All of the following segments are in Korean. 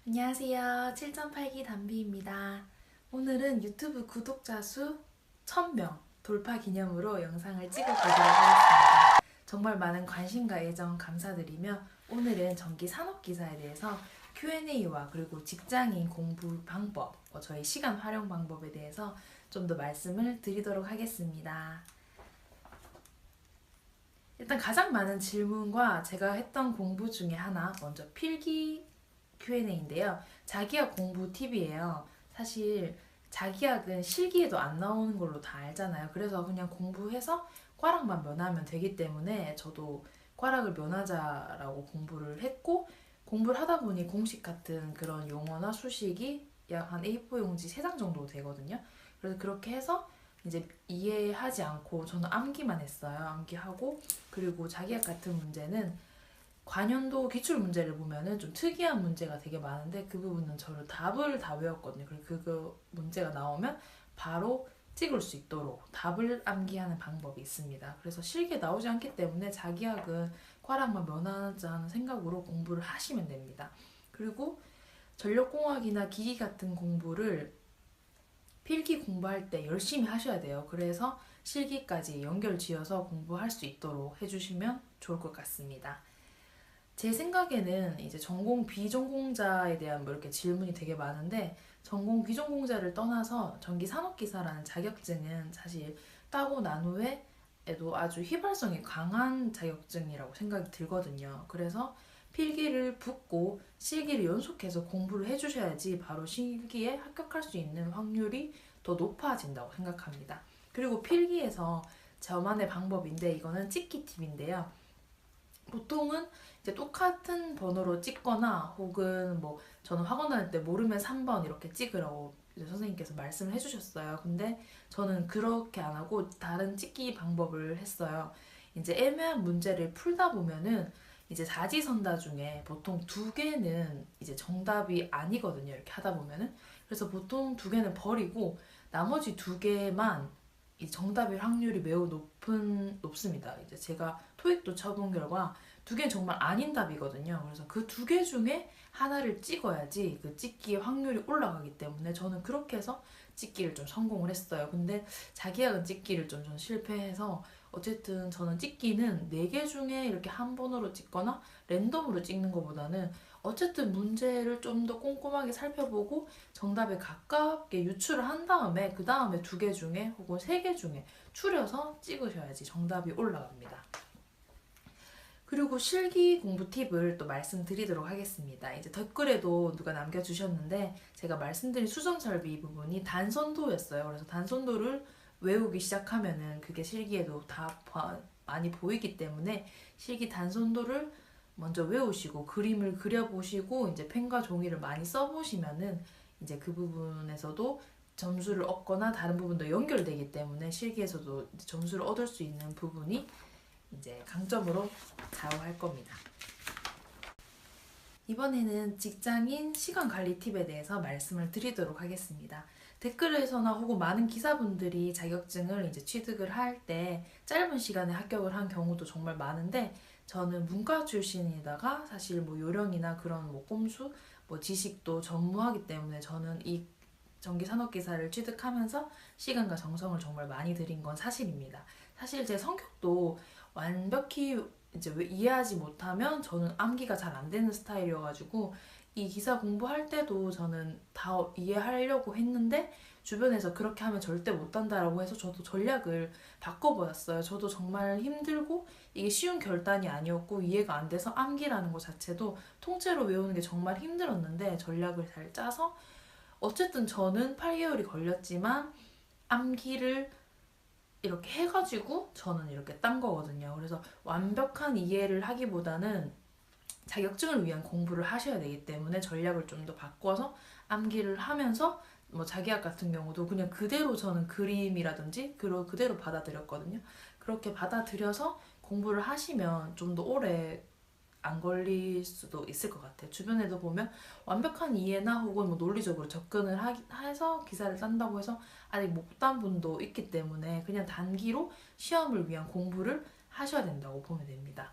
안녕하세요. 7.8기 담비입니다. 오늘은 유튜브 구독자 수 1000명 돌파 기념으로 영상을 찍어보도록 하겠습니다. 정말 많은 관심과 애정 감사드리며 오늘은 전기 산업기사에 대해서 Q&A와 그리고 직장인 공부 방법, 저희 시간 활용 방법에 대해서 좀 더 말씀을 드리도록 하겠습니다. 일단 가장 많은 질문과 제가 했던 공부 중에 하나, 먼저 필기 Q&A인데요. 자기학 공부 팁이에요. 사실 자기학은 실기에도 안 나오는 걸로 다 알잖아요. 그래서 그냥 공부해서 과락만 면하면 되기 때문에 저도 과락을 면하자라고 공부를 했고, 공부를 하다 보니 공식 같은 그런 용어나 수식이 약 한 A4 용지 3장 정도 되거든요. 그래서 그렇게 해서 이제 이해하지 않고 저는 암기만 했어요. 암기하고, 그리고 자기학 같은 문제는 관연도 기출 문제를 보면은 좀 특이한 문제가 되게 많은데 그 부분은 저를 답을 다 외웠거든요. 그리고 그거 문제가 나오면 바로 찍을 수 있도록 답을 암기하는 방법이 있습니다. 그래서 실기에 나오지 않기 때문에 자기학은 과락만 면하자는 생각으로 공부를 하시면 됩니다. 그리고 전력공학이나 기기 같은 공부를 필기 공부할 때 열심히 하셔야 돼요. 그래서 실기까지 연결 지어서 공부할 수 있도록 해주시면 좋을 것 같습니다. 제 생각에는 이제 전공 비전공자에 대한 뭐 이렇게 질문이 되게 많은데, 전공 비전공자를 떠나서 전기 산업기사라는 자격증은 사실 따고 난 후에도 아주 휘발성이 강한 자격증이라고 생각이 들거든요. 그래서 필기를 붙고 실기를 연속해서 공부를 해주셔야지 바로 실기에 합격할 수 있는 확률이 더 높아진다고 생각합니다. 그리고 필기에서 저만의 방법인데, 이거는 찍기 팁인데요. 보통은 이제 똑같은 번호로 찍거나, 혹은 뭐 저는 학원 다닐 때 모르면 3번 이렇게 찍으라고 이제 선생님께서 말씀을 해주셨어요. 근데 저는 그렇게 안 하고 다른 찍기 방법을 했어요. 이제 애매한 문제를 풀다 보면은 이제 사지선다 중에 보통 2개는 이제 정답이 아니거든요. 이렇게 하다 보면은. 그래서 보통 2개는 버리고 나머지 2개만 이 정답일 확률이 매우 높습니다. 이제 제가 토익도 쳐본 결과 2개는 정말 아닌 답이거든요. 그래서 그 2개 중에 하나를 찍어야지 그 찍기의 확률이 올라가기 때문에 저는 그렇게 해서 찍기를 좀 성공을 했어요. 근데 자기학은 찍기를 좀 실패해서, 어쨌든 저는 찍기는 4개 중에 이렇게 한 번으로 찍거나 랜덤으로 찍는 것보다는 어쨌든 문제를 좀 더 꼼꼼하게 살펴보고 정답에 가깝게 유추를 한 다음에 그 다음에 2개 중에 혹은 3개 중에 추려서 찍으셔야지 정답이 올라갑니다. 그리고 실기 공부 팁을 또 말씀드리도록 하겠습니다. 이제 댓글에도 누가 남겨주셨는데, 제가 말씀드린 수정 설비 부분이 단선도였어요. 그래서 단선도를 외우기 시작하면은 그게 실기에도 다 많이 보이기 때문에 실기 단선도를 먼저 외우시고 그림을 그려보시고 이제 펜과 종이를 많이 써보시면은 이제 그 부분에서도 점수를 얻거나 다른 부분도 연결되기 때문에 실기에서도 점수를 얻을 수 있는 부분이 이제 강점으로 좌우할 겁니다. 이번에는 직장인 시간 관리 팁에 대해서 말씀을 드리도록 하겠습니다. 댓글에서나 혹은 많은 기사분들이 자격증을 이제 취득을 할 때 짧은 시간에 합격을 한 경우도 정말 많은데, 저는 문과 출신이다가 사실 뭐 요령이나 그런 뭐 꼼수, 뭐 지식도 전무하기 때문에 저는 이 전기산업기사를 취득하면서 시간과 정성을 정말 많이 들인 건 사실입니다. 사실 제 성격도 완벽히 이제 이해하지 못하면 저는 암기가 잘 안 되는 스타일이어가지고 이 기사 공부할 때도 저는 다 이해하려고 했는데 주변에서 그렇게 하면 절대 못한다라고 해서 저도 전략을 바꿔버렸어요. 저도 정말 힘들고 이게 쉬운 결단이 아니었고 이해가 안 돼서 암기라는 것 자체도 통째로 외우는 게 정말 힘들었는데, 전략을 잘 짜서 어쨌든 저는 8개월이 걸렸지만 암기를 이렇게 해가지고 저는 이렇게 딴 거거든요. 그래서 완벽한 이해를 하기보다는 자격증을 위한 공부를 하셔야 되기 때문에 전략을 좀 더 바꿔서 암기를 하면서, 뭐 자기학 같은 경우도 그냥 그대로 저는 그림이라든지 그대로 받아들였거든요. 그렇게 받아들여서 공부를 하시면 좀 더 오래 안 걸릴 수도 있을 것 같아요. 주변에도 보면 완벽한 이해나 혹은 뭐 논리적으로 접근을 해서 기사를 딴다고 해서 아직 못 딴 분도 있기 때문에 그냥 단기로 시험을 위한 공부를 하셔야 된다고 보면 됩니다.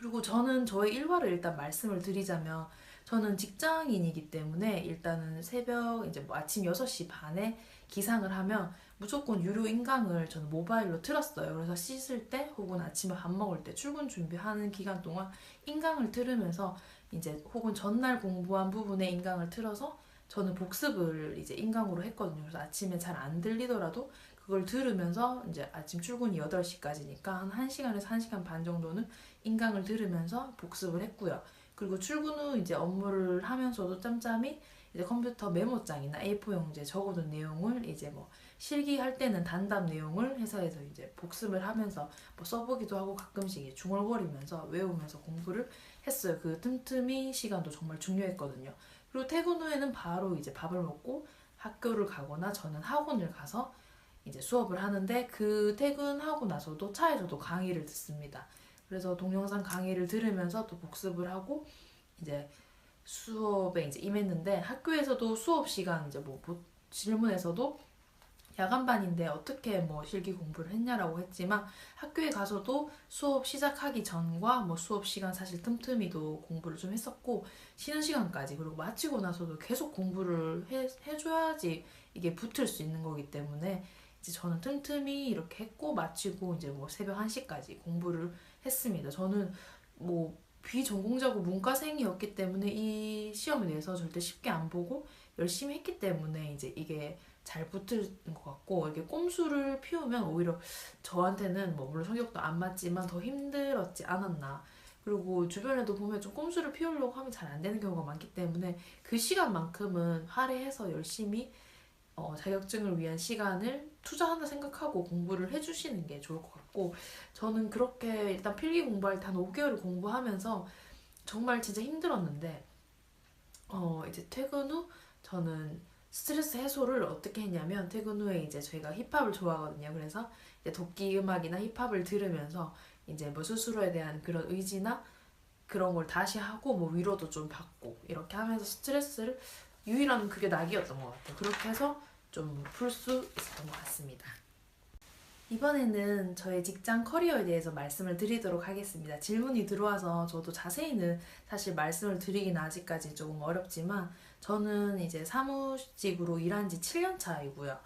그리고 저는 저의 일과를 일단 말씀을 드리자면 저는 직장인이기 때문에 일단은 새벽 이제 뭐 아침 6시 반에 기상을 하면 무조건 유료 인강을 저는 모바일로 틀었어요. 그래서 씻을 때 혹은 아침에 밥 먹을 때 출근 준비하는 기간 동안 인강을 들으면서 이제 혹은 전날 공부한 부분에 인강을 틀어서 저는 복습을 이제 인강으로 했거든요. 그래서 아침에 잘 안 들리더라도 그걸 들으면서 이제 아침 출근이 8시까지니까 한 1시간에서 1시간 반 정도는 인강을 들으면서 복습을 했고요. 그리고 출근 후 이제 업무를 하면서도 짬짬이 이제 컴퓨터 메모장이나 A4 용지에 적어둔 내용을 이제 뭐 실기할 때는 단답 내용을 회사에서 이제 복습을 하면서 뭐 써보기도 하고 가끔씩 중얼거리면서 외우면서 공부를 했어요. 그 틈틈이 시간도 정말 중요했거든요. 그리고 퇴근 후에는 바로 이제 밥을 먹고 학교를 가거나 저는 학원을 가서 이제 수업을 하는데 그 퇴근하고 나서도 차에서도 강의를 듣습니다. 그래서 동영상 강의를 들으면서 또 복습을 하고 이제 수업에 이제 임했는데 학교에서도 수업 시간 이제 뭐 질문에서도 야간반인데 어떻게 뭐 실기 공부를 했냐라고 했지만 학교에 가서도 수업 시작하기 전과 뭐 수업 시간 사실 틈틈이도 공부를 좀 했었고 쉬는 시간까지 그리고 마치고 나서도 계속 공부를 해줘야지 이게 붙을 수 있는 거기 때문에 이제 저는 틈틈이 이렇게 했고 마치고 이제 뭐 새벽 1시까지 공부를 했습니다. 저는 뭐 비전공자고 문과생이었기 때문에 이 시험에 대해서 절대 쉽게 안 보고 열심히 했기 때문에 이제 이게 잘 붙을 것 같고 이게 꼼수를 피우면 오히려 저한테는 뭐 물론 성격도 안 맞지만 더 힘들었지 않았나. 그리고 주변에도 보면 좀 꼼수를 피우려고 하면 잘 안 되는 경우가 많기 때문에 그 시간만큼은 할애해서 열심히 자격증을 위한 시간을 투자한다 생각하고 공부를 해주시는 게 좋을 것 같고 저는 그렇게 일단 필기 공부할 때 한 5개월을 공부하면서 정말 진짜 힘들었는데 이제 퇴근 후 저는 스트레스 해소를 어떻게 했냐면 퇴근 후에 이제 저희가 힙합을 좋아하거든요. 그래서 이제 도끼 음악이나 힙합을 들으면서 이제 뭐 스스로에 대한 그런 의지나 그런 걸 다시 하고 뭐 위로도 좀 받고 이렇게 하면서 스트레스를 유일한 그게 낙이었던 것 같아요. 그렇게 해서 좀 풀 수 있었던 것 같습니다. 이번에는 저의 직장 커리어에 대해서 말씀을 드리도록 하겠습니다. 질문이 들어와서 저도 자세히는 사실 말씀을 드리긴 아직까지 조금 어렵지만 저는 이제 사무직으로 일한 지 7년 차이고요.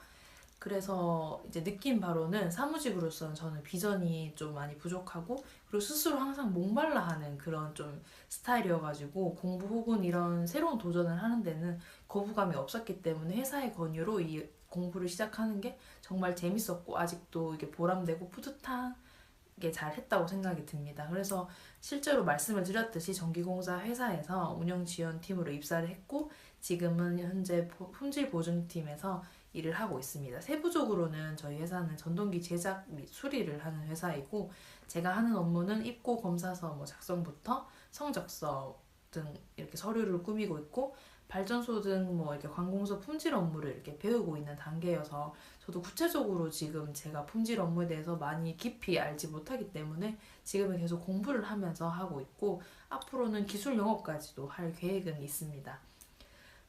그래서 이제 느낀 바로는 사무직으로서는 저는 비전이 좀 많이 부족하고 그리고 스스로 항상 목말라 하는 그런 좀 스타일이어가지고 공부 혹은 이런 새로운 도전을 하는 데는 거부감이 없었기 때문에 회사의 권유로 이 공부를 시작하는 게 정말 재밌었고 아직도 이게 보람되고 뿌듯하게 잘 했다고 생각이 듭니다. 그래서 실제로 말씀을 드렸듯이 전기공사 회사에서 운영지원팀으로 입사를 했고 지금은 현재 품질 보증팀에서 일을 하고 있습니다. 세부적으로는 저희 회사는 전동기 제작 및 수리를 하는 회사이고 제가 하는 업무는 입고 검사서 뭐 작성부터 성적서 등 이렇게 서류를 꾸미고 있고 발전소 등 뭐 이렇게 관공서 품질 업무를 이렇게 배우고 있는 단계여서 저도 구체적으로 지금 제가 품질 업무에 대해서 많이 깊이 알지 못하기 때문에 지금은 계속 공부를 하면서 하고 있고 앞으로는 기술 영업까지도 할 계획은 있습니다.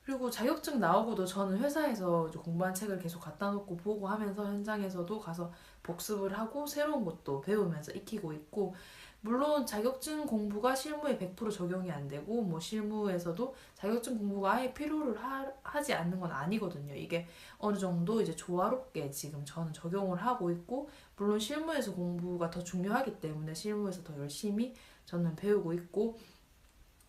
그리고 자격증 나오고도 저는 회사에서 이제 공부한 책을 계속 갖다 놓고 보고 하면서 현장에서도 가서 복습을 하고 새로운 것도 배우면서 익히고 있고 물론 자격증 공부가 실무에 100% 적용이 안 되고 뭐 실무에서도 자격증 공부가 아예 필요를 하지 않는 건 아니거든요. 이게 어느 정도 이제 조화롭게 지금 저는 적용을 하고 있고 물론 실무에서 공부가 더 중요하기 때문에 실무에서 더 열심히 저는 배우고 있고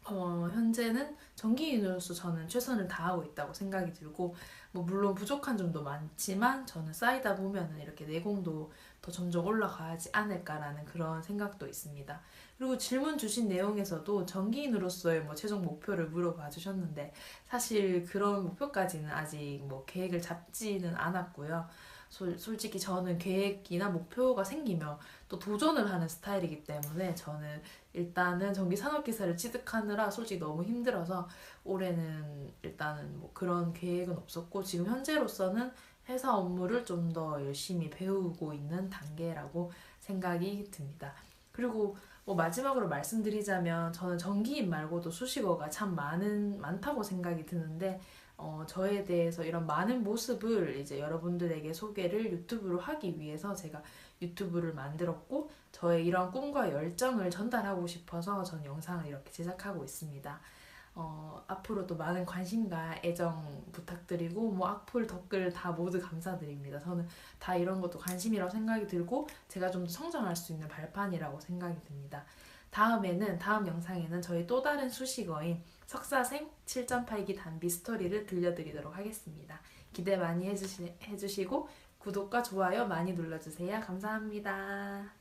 현재는 전기인으로서 저는 최선을 다하고 있다고 생각이 들고, 뭐 물론 부족한 점도 많지만 저는 쌓이다 보면은 이렇게 내공도 더 점점 올라가지 않을까라는 그런 생각도 있습니다. 그리고 질문 주신 내용에서도 전기인으로서의 뭐 최종 목표를 물어봐 주셨는데, 사실 그런 목표까지는 아직 뭐 계획을 잡지는 않았고요. 솔직히 저는 계획이나 목표가 생기면 또 도전을 하는 스타일이기 때문에 저는 일단은 전기산업기사를 취득하느라 솔직히 너무 힘들어서 올해는 일단은 뭐 그런 계획은 없었고 지금 현재로서는 회사 업무를 좀 더 열심히 배우고 있는 단계라고 생각이 듭니다. 그리고 뭐 마지막으로 말씀드리자면 저는 전기인 말고도 수식어가 참 많다고 생각이 드는데 저에 대해서 이런 많은 모습을 이제 여러분들에게 소개를 유튜브로 하기 위해서 제가 유튜브를 만들었고 저의 이런 꿈과 열정을 전달하고 싶어서 전 영상을 이렇게 제작하고 있습니다. 앞으로도 많은 관심과 애정 부탁드리고 뭐 악플, 댓글 다 모두 감사드립니다. 저는 다 이런 것도 관심이라고 생각이 들고 제가 좀 더 성장할 수 있는 발판이라고 생각이 듭니다. 다음 영상에는 저희 또 다른 수식어인 석사생 7.8기 단비 스토리를 들려드리도록 하겠습니다. 기대 많이 해주시고 구독과 좋아요 많이 눌러주세요. 감사합니다.